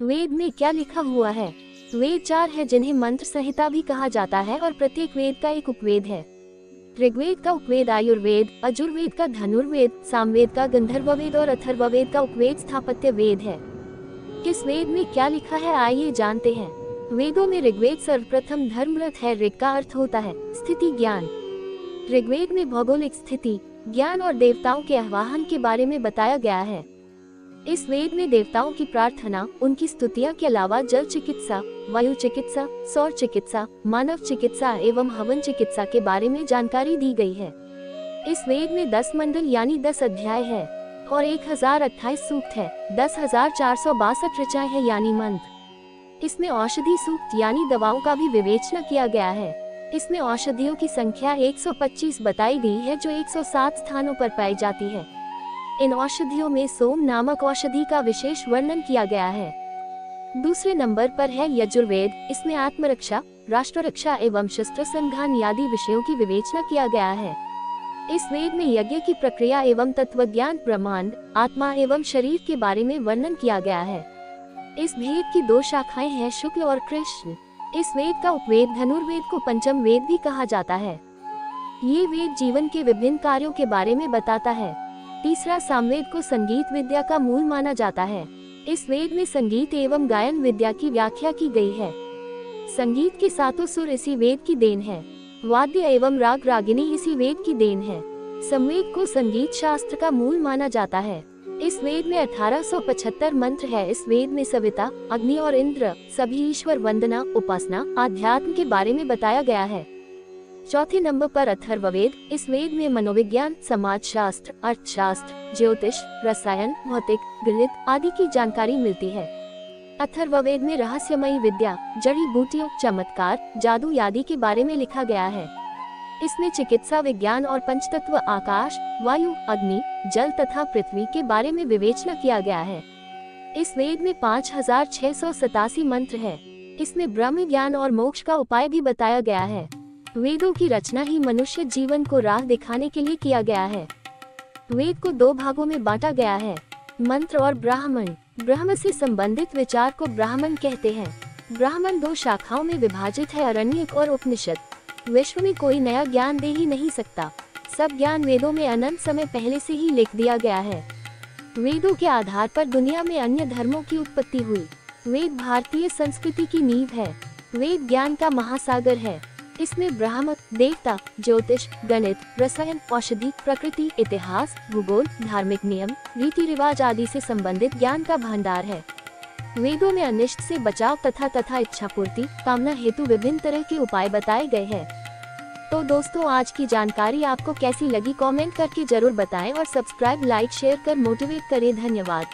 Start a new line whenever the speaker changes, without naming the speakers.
वेद में क्या लिखा हुआ है? वेद 4 है जिन्हें मंत्र संहिता भी कहा जाता है और प्रत्येक वेद का एक उपवेद है। ऋग्वेद का उपवेद आयुर्वेद, यजुर्वेद का धनुर्वेद, सामवेद का गंधर्ववेद और अथर्ववेद का उपवेद स्थापत्य वेद है। किस वेद में क्या लिखा है आइए जानते हैं। वेदों में ऋग्वेद सर्वप्रथम धर्मरथ है। ऋग का अर्थ होता है स्थिति ज्ञान। ऋग्वेद में भौगोलिक स्थिति, ज्ञान और देवताओं के आह्वान के बारे में बताया गया है। इस वेद में देवताओं की प्रार्थना, उनकी स्तुतियां के अलावा जल चिकित्सा, वायु चिकित्सा, सौर चिकित्सा, मानव चिकित्सा एवं हवन चिकित्सा के बारे में जानकारी दी गई है। इस वेद में 10 मंडल यानी 10 अध्याय है और 1028 सूक्त है। 10,462 ऋचाएं है यानी मंत्र। इसमें औषधि सूक्त यानी दवाओं का भी विवेचना किया गया है। इसमें औषधियों की संख्या 125 बताई गई है जो 107 स्थानों पर पाई जाती है। इन औषधियों में सोम नामक औषधि का विशेष वर्णन किया गया है। दूसरे नंबर पर है यजुर्वेद। इसमें आत्मरक्षा, राष्ट्र रक्षा एवं शस्त्र संधान आदि विषयों की विवेचना किया गया है। इस वेद में यज्ञ की प्रक्रिया एवं तत्वज्ञान, ब्रह्मांड, आत्मा एवं शरीर के बारे में वर्णन किया गया है। इस भेद की 2 शाखाएं हैं, शुक्ल और कृष्ण। इस वेद का उपवेद धनुर्वेद को पंचम वेद भी कहा जाता है। ये वेद जीवन के विभिन्न कार्यों के बारे में बताता है। तीसरा सामवेद को संगीत विद्या का मूल माना जाता है। इस वेद में संगीत एवं गायन विद्या की व्याख्या की गई है। संगीत के 7 सुर इसी वेद की देन है। वाद्य एवं राग रागिनी इसी वेद की देन है। समवेद को संगीत शास्त्र का मूल माना जाता है। इस वेद में 1875 मंत्र है। इस वेद में सविता, अग्नि और इंद्र सभी ईश्वर वंदना, उपासना, आध्यात्म के बारे में बताया गया है। चौथे नंबर पर अथर्ववेद। इस वेद में मनोविज्ञान, समाजशास्त्र, अर्थशास्त्र, ज्योतिष, रसायन, भौतिक, गणित आदि की जानकारी मिलती है। अथर्ववेद में रहस्यमयी विद्या, जड़ी बूटियों, चमत्कार, जादू आदि के बारे में लिखा गया है। इसमें चिकित्सा विज्ञान और पंचतत्व आकाश, वायु, अग्नि, जल तथा पृथ्वी के बारे में विवेचना किया गया है। इस वेद में 5687 मंत्र है। इसमें ब्रह्म ज्ञान और मोक्ष का उपाय भी बताया गया है। वेदों की रचना ही मनुष्य जीवन को राह दिखाने के लिए किया गया है। वेद को 2 भागों में बांटा गया है, मंत्र और ब्राह्मण। ब्रह्म से संबंधित विचार को ब्राह्मण कहते हैं। ब्राह्मण 2 शाखाओं में विभाजित है, अरण्यक और उपनिषद। विश्व में कोई नया ज्ञान दे ही नहीं सकता। सब ज्ञान वेदों में अनंत समय पहले से ही लिख दिया गया है। वेदों के आधार पर दुनिया में अन्य धर्मों की उत्पत्ति हुई। वेद भारतीय संस्कृति की नींव है। वेद ज्ञान का महासागर है। इसमें ब्रह्म, देवता, ज्योतिष, गणित, रसायन, औषधि, प्रकृति, इतिहास, भूगोल, धार्मिक नियम, रीति रिवाज आदि से संबंधित ज्ञान का भंडार है। वेदों में अनिष्ट से बचाव तथा इच्छा पूर्ति, कामना हेतु विभिन्न तरह के उपाय बताए गए हैं। तो दोस्तों, आज की जानकारी आपको कैसी लगी कमेंट करके जरूर बताएं और सब्सक्राइब, लाइक, शेयर कर मोटिवेट करें। धन्यवाद।